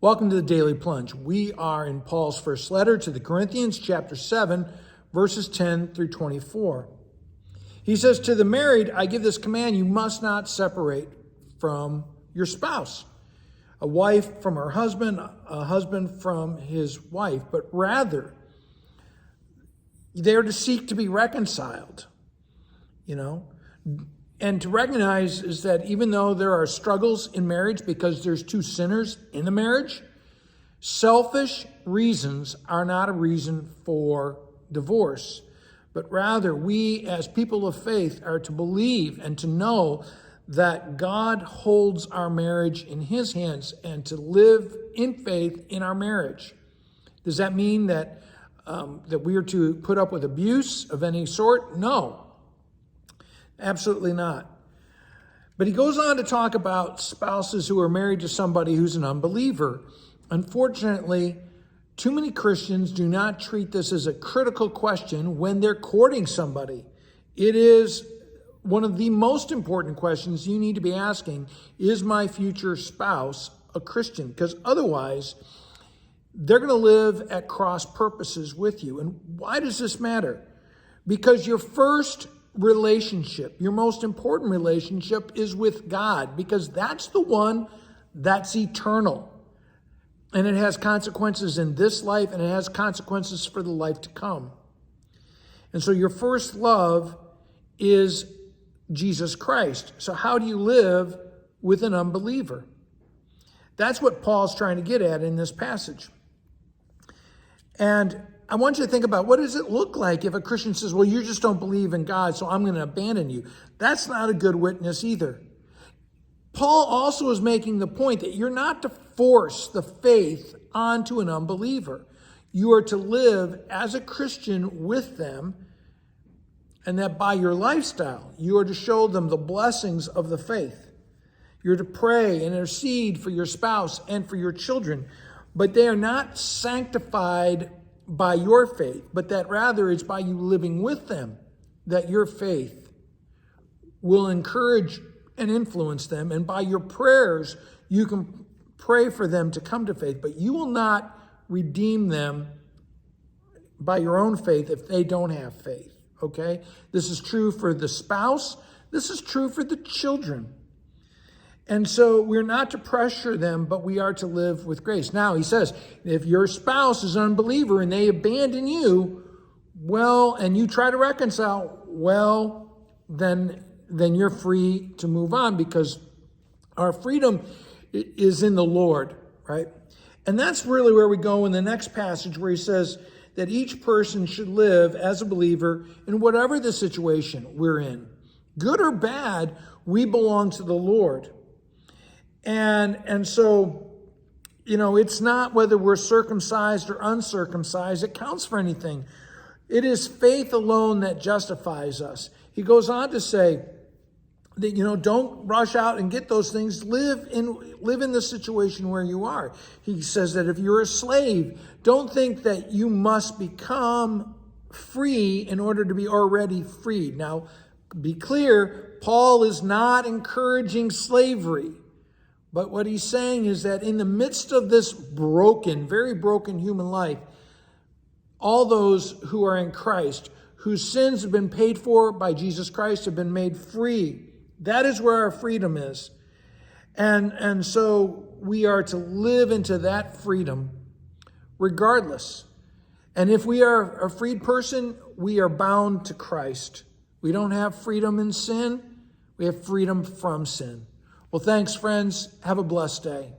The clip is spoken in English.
Welcome to the Daily Plunge. We are in Paul's first letter to the Corinthians, chapter 7, verses 10 through 24. He says, "To the married, I give this command, you must not separate from your spouse. A wife from her husband, a husband from his wife, but rather they are to seek to be reconciled." And to recognize is that even though there are struggles in marriage because there's two sinners in the marriage, selfish reasons are not a reason for divorce. But rather, we as people of faith are to believe and to know that God holds our marriage in his hands and to live in faith in our marriage. Does that mean that we are to put up with abuse of any sort? No. Absolutely not. But he goes on to talk about spouses who are married to somebody who's an unbeliever. Unfortunately, too many Christians do not treat this as a critical question when they're courting somebody. It is one of the most important questions you need to be asking. Is my future spouse a Christian? Because otherwise, they're going to live at cross purposes with you. And why does this matter? Because your first relationship, your most important relationship, is with God, because that's the one that's eternal. And it has consequences in this life, and it has consequences for the life to come. And so your first love is Jesus Christ. So how do you live with an unbeliever? That's what Paul's trying to get at in this passage. And I want you to think about, what does it look like if a Christian says, well, you just don't believe in God, so I'm going to abandon you? That's not a good witness either. Paul also is making the point that you're not to force the faith onto an unbeliever. You are to live as a Christian with them, and that by your lifestyle, you are to show them the blessings of the faith. You're to pray and intercede for your spouse and for your children, but they are not sanctified by your faith, but that rather it's by you living with them that your faith will encourage and influence them. And by your prayers, you can pray for them to come to faith, but you will not redeem them by your own faith if they don't have faith, okay? This is true for the spouse. This is true for the children. And so we're not to pressure them, but we are to live with grace. Now, he says, if your spouse is an unbeliever and they abandon you, well, and you try to reconcile, well, then you're free to move on, because our freedom is in the Lord, right? And that's really where we go in the next passage, where he says that each person should live as a believer in whatever the situation we're in. Good or bad, we belong to the Lord. And so, it's not whether we're circumcised or uncircumcised that counts for anything. It is faith alone that justifies us. He goes on to say that, don't rush out and get those things. Live in the situation where you are. He says that if you're a slave, don't think that you must become free in order to be already freed. Now, be clear, Paul is not encouraging slavery. But what he's saying is that in the midst of this very broken human life, all those who are in Christ, whose sins have been paid for by Jesus Christ, have been made free. That is where our freedom is. And so we are to live into that freedom regardless. And if we are a freed person, we are bound to Christ. We don't have freedom in sin. We have freedom from sin. Well, thanks, friends. Have a blessed day.